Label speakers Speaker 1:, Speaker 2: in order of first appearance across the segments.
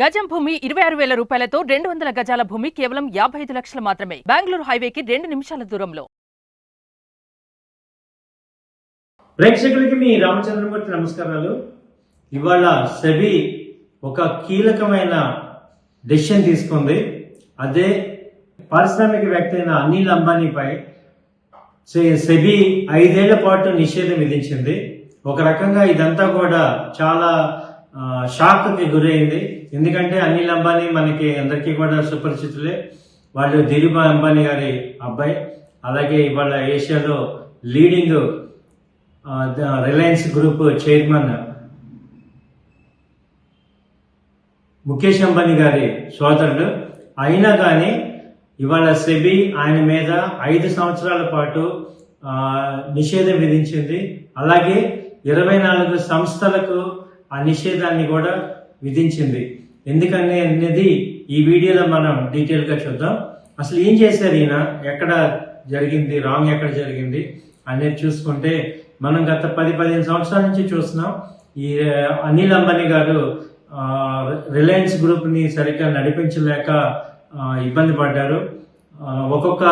Speaker 1: గజం భూమి 26,000 రూపాయలతో 200 గజాల భూమి కేవలం 55 లక్షలు మాత్రమే. బెంగళూరు హైవేకి 2 నిమిషాల దూరంలో.
Speaker 2: ప్రేక్షకులకి మీ రామచంద్రమూర్తి నమస్కారాలు. ఇవాళ సెబీ ఒక కీలకమైన డెసిషన్ తీసుకుంది. అదే పారిశ్రామికవేత్త అయిన అనిల్ అంబానీపై సెబీ 5 ఏళ్ల పాటు నిషేధం విధించింది. ఒక రకంగా ఇదంతా కూడా చాలా షాక్కి గురైంది. ఎందుకంటే అనిల్ అంబానీ మనకి అందరికీ కూడా సుపరిచితులే. వాళ్ళు ధీరుభాయ్ అంబానీ గారి అబ్బాయి. అలాగే ఇవాళ ఏషియాలో leading Reliance group chairman Mukesh Ambani గారి సోదరుడు. అయినా కానీ ఇవాళ సెబీ ఆయన మీద 5 సంవత్సరాల పాటు నిషేధం విధించింది. అలాగే 24 సంస్థలకు ఆ నిషేధాన్ని కూడా విధించింది. ఎందుకని అనేది ఈ వీడియోలో మనం డీటెయిల్గా చూద్దాం. అసలు ఏం చేశారు ఈయన, ఎక్కడ జరిగింది, రాంగ్ ఎక్కడ జరిగింది అనేది చూసుకుంటే మనం గత 10-15 సంవత్సరాల నుంచి చూస్తున్నాం. ఈ అనిల్ అంబానీ గారు రిలయన్స్ గ్రూప్ని సరిగ్గా నడిపించలేక ఇబ్బంది పడ్డారు. ఒక్కొక్క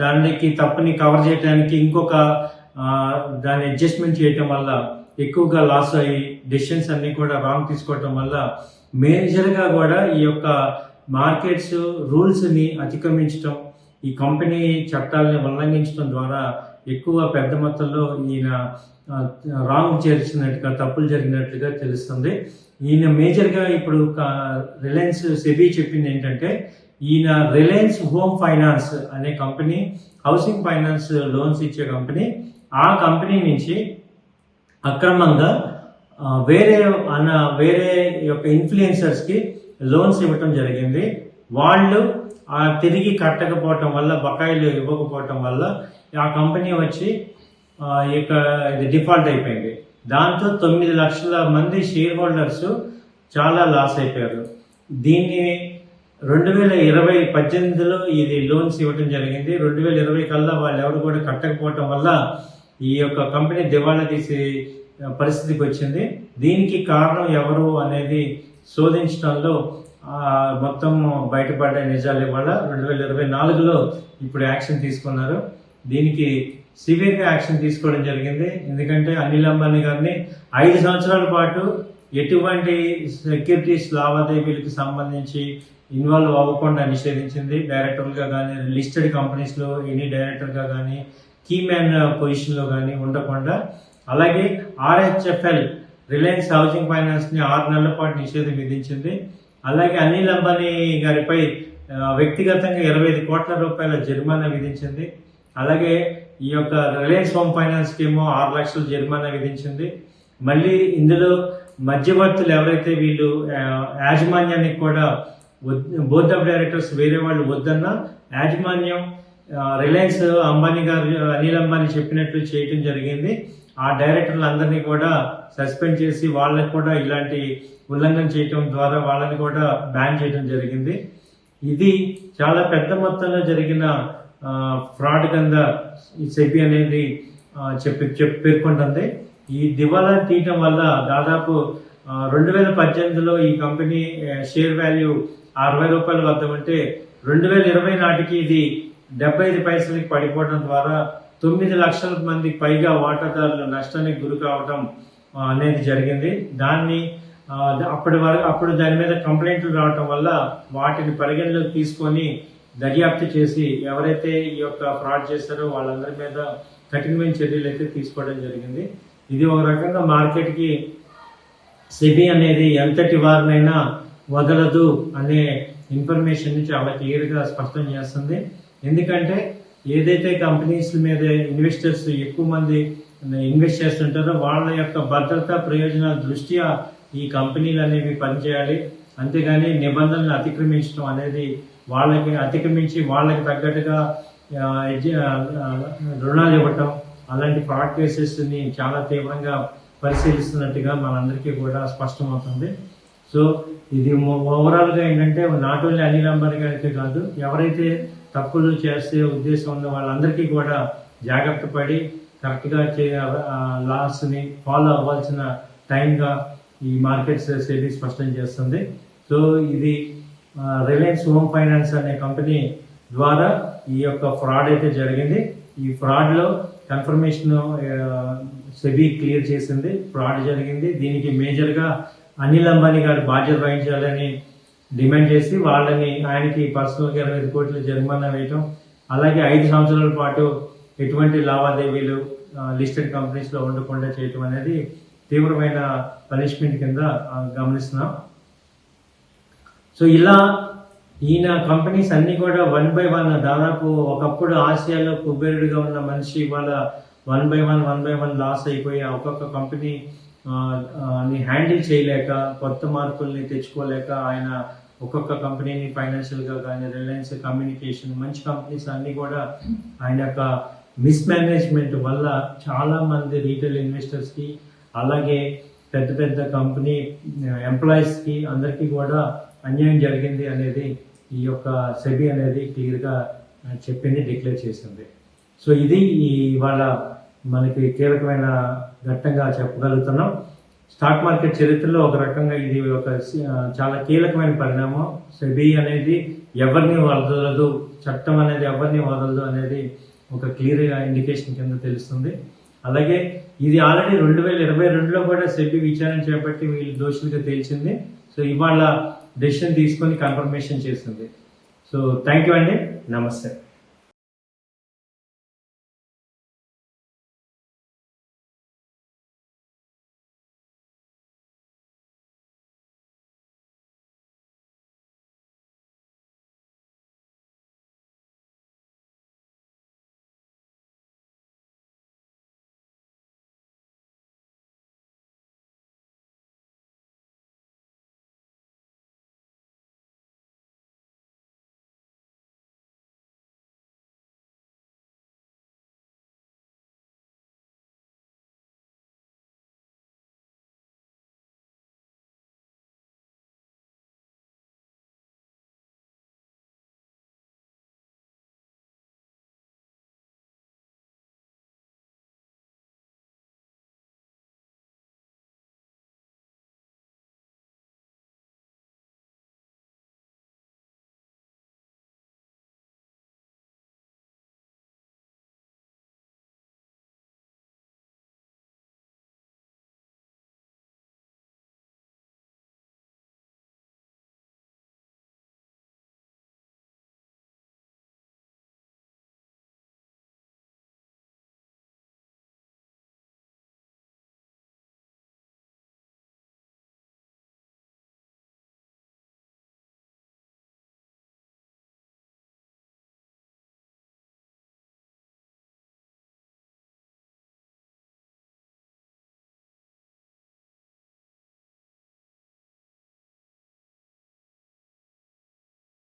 Speaker 2: దానికి తప్పుని కవర్ చేయడానికి ఇంకొక దాన్ని అడ్జస్ట్మెంట్ చేయటం వల్ల ఎక్కువగా లాస్ అయ్యి డెసిషన్స్ అన్ని కూడా రాంగ్ తీసుకోవటం వల్ల మేజర్గా కూడా ఈ యొక్క మార్కెట్స్ రూల్స్ని అతిక్రమించడం, ఈ కంపెనీ చట్టాలని ఉల్లంఘించడం ద్వారా ఎక్కువ పెద్ద మొత్తంలో ఈయన రాంగ్ చేసినట్టుగా, తప్పులు జరిగినట్లుగా తెలుస్తుంది. ఈయన మేజర్గా ఇప్పుడు రిలయన్స్ సెబీ చెప్పింది ఏంటంటే, ఈయన రిలయన్స్ హోమ్ ఫైనాన్స్ అనే కంపెనీ, హౌసింగ్ ఫైనాన్స్ లోన్స్ ఇచ్చే కంపెనీ, ఆ కంపెనీ నుంచి అక్రమంగా వేరే యొక్క ఇన్ఫ్లుయెన్సర్స్కి లోన్స్ ఇవ్వటం జరిగింది. వాళ్ళు తిరిగి కట్టకపోవటం వల్ల, బకాయిలు ఇవ్వకపోవటం వల్ల ఆ కంపెనీ వచ్చి ఇది డిఫాల్ట్ అయిపోయింది. దాంతో 9 లక్షల మంది షేర్ హోల్డర్స్ చాలా లాస్ అయిపోయారు. దీన్ని 2018లో ఇది లోన్స్ ఇవ్వటం జరిగింది. 2020 కల్లా వాళ్ళు ఎవరు కూడా కట్టకపోవటం వల్ల ఈ యొక్క కంపెనీ దివాళా తీసే పరిస్థితికి వచ్చింది. దీనికి కారణం ఎవరు అనేది శోధించడంలో మొత్తం బయటపడ్డ నిజాలు ఇవాళ 2024లో ఇప్పుడు యాక్షన్ తీసుకున్నారు. దీనికి సివియర్గా యాక్షన్ తీసుకోవడం జరిగింది. ఎందుకంటే అనిల్ అంబానీ గారిని 5 సంవత్సరాల పాటు ఎటువంటి సెక్యూరిటీస్ లావాదేవీలకు సంబంధించి ఇన్వాల్వ్ అవ్వకుండా నిషేధించింది. డైరెక్టర్గా కానీ, లిస్టెడ్ కంపెనీస్లో ఎనీ డైరెక్టర్గా కానీ, కీ మ్యాన్ పొజిషన్లో కానీ ఉండకుండా, అలాగే ఆర్హెచ్ఎఫ్ఎల్ రిలయన్స్ హౌసింగ్ ఫైనాన్స్ని 6 నెలల పాటు నిషేధం విధించింది. అలాగే అనిల్ అంబానీ గారిపై వ్యక్తిగతంగా 25 కోట్ల రూపాయల జరిమానా విధించింది. అలాగే ఈ యొక్క రిలయన్స్ హోమ్ ఫైనాన్స్కి ఏమో 6 లక్షల జరిమానా విధించింది. మళ్ళీ ఇందులో మధ్యవర్తులు ఎవరైతే వీళ్ళు యాజమాన్యానికి కూడా బోర్డ్ ఆఫ్ డైరెక్టర్స్ వేరే వాళ్ళు వద్దన్నా, యాజమాన్యం రిలయన్స్ అంబానీ గారు, అనిల్ అంబానీ చెప్పినట్లు చేయటం జరిగింది. ఆ డైరెక్టర్లు అందరినీ కూడా సస్పెండ్ చేసి వాళ్ళకి కూడా ఇలాంటి ఉల్లంఘన చేయటం ద్వారా వాళ్ళని కూడా బ్యాన్ చేయడం జరిగింది. ఇది చాలా పెద్ద మొత్తంలో జరిగిన ఫ్రాడ్ కింద ఈ సెబీ అనేది పేర్కొంటుంది. ఈ దివాలా తీయటం వల్ల దాదాపు 2018లో ఈ కంపెనీ షేర్ వాల్యూ 60 రూపాయల వద్ద ఉంటే 2020 నాటికి ఇది 75 పైసలకి పడిపోవడం ద్వారా 9 లక్షల మందికి పైగా వాటాదారులు నష్టానికి గురి కావడం అనేది జరిగింది. దాన్ని అప్పుడు దాని మీద కంప్లైంట్లు రావటం వల్ల వాటిని పరిగణలోకి తీసుకొని దర్యాప్తు చేసి ఎవరైతే ఈ యొక్క ఫ్రాడ్ చేశారో వాళ్ళందరి మీద కఠినమైన చర్యలు అయితే తీసుకోవడం జరిగింది. ఇది ఒక రకంగా మార్కెట్కి సెబీ అనేది ఎంతటి వారినైనా వదలదు అనే ఇన్ఫర్మేషన్ చాలా క్లియర్గా స్పష్టం చేస్తుంది. ఎందుకంటే ఏదైతే కంపెనీస్ మీద ఇన్వెస్టర్స్ ఎక్కువ మంది ఇన్వెస్ట్ చేస్తుంటారో వాళ్ళ యొక్క భద్రతా ప్రయోజనాల దృష్ట్యా ఈ కంపెనీలు అనేవి పనిచేయాలి. అంతేగాని నిబంధనలు అతిక్రమించడం అనేది అతిక్రమించి వాళ్ళకి తగ్గట్టుగా రుణాలు ఇవ్వటం, అలాంటి ఫ్రాడ్ కేసెస్ని చాలా తీవ్రంగా పరిశీలిస్తున్నట్టుగా మనందరికీ కూడా స్పష్టమవుతుంది. సో ఇది ఓవరాల్గా ఏంటంటే నాట్ ఓన్లీ అనిల్ అంబానీ గారికి కాదు, ఎవరైతే తప్పులు చేసే ఉద్దేశం ఉన్న వాళ్ళందరికీ కూడా జాగ్రత్త పడి కరెక్ట్గా లాస్ని ఫాలో అవ్వాల్సిన టైంగా ఈ మార్కెట్స్ సెబీ స్పష్టం చేస్తుంది. సో సో ఇది రిలయన్స్ హోమ్ ఫైనాన్స్ అనే కంపెనీ ద్వారా ఈ యొక్క ఫ్రాడ్ అయితే జరిగింది. ఈ ఫ్రాడ్లో కన్ఫర్మేషన్ సెబీ క్లియర్ చేసింది, ఫ్రాడ్ జరిగింది. దీనికి మేజర్గా అనిల్ అంబానీ గారు బాధ్యత వహించాలని డిమాండ్ చేసి ఆయనకి పర్సనల్గా 25 కోట్ల జరిమానా వేయటం, అలాగే 5 సంవత్సరాల పాటు ఎటువంటి లావాదేవీలు లిస్టెడ్ కంపెనీస్లో ఉండకుండా చేయటం అనేది తీవ్రమైన పనిష్మెంట్ కింద గమనిస్తున్నాం. సో ఇలా ఈయన కంపెనీస్ అన్ని కూడా 1 by 1 దాదాపు ఒకప్పుడు ఆసియాలో కుబేరుడిగా ఉన్న మనిషి ఇవాళ 1 by 1 లాస్ అయిపోయి ఒక్కొక్క కంపెనీ హ్యాండిల్ చేయలేక, కొత్త మార్పుల్ని తెచ్చుకోలేక ఆయన ఒక్కొక్క కంపెనీని ఫైనాన్షియల్గా కానీ రిలయన్స్ కమ్యూనికేషన్ మంచి కంపెనీస్ అన్నీ కూడా ఆయన యొక్క మిస్మేనేజ్మెంట్ వల్ల చాలామంది రీటైల్ ఇన్వెస్టర్స్కి, అలాగే పెద్ద పెద్ద కంపెనీ ఎంప్లాయీస్కి అందరికీ కూడా అన్యాయం జరిగింది అనేది ఈ యొక్క సెబీ అనేది క్లియర్గా చెప్పింది, డిక్లేర్ చేసింది. సో ఇది ఇవాళ మనకి కీలకమైన ఘట్టంగా చెప్పగలుగుతున్నాం. స్టాక్ మార్కెట్ చరిత్రలో ఒక రకంగా ఇది ఒక చాలా కీలకమైన పరిణామం. సెబీ అనేది ఎవరిని వదలదు, చట్టం అనేది ఎవరిని వదలదు అనేది ఒక క్లియర్ ఇండికేషన్ కింద తెలుస్తుంది. అలాగే ఇది ఆల్రెడీ 2022లో కూడా సెబీ విచారణ చేపట్టి వీళ్ళు దోషులుగా తేల్చింది. సో ఇవాళ డెసిషన్ తీసుకొని కన్ఫర్మేషన్ చేసింది. సో థ్యాంక్ యూ అండి, నమస్తే.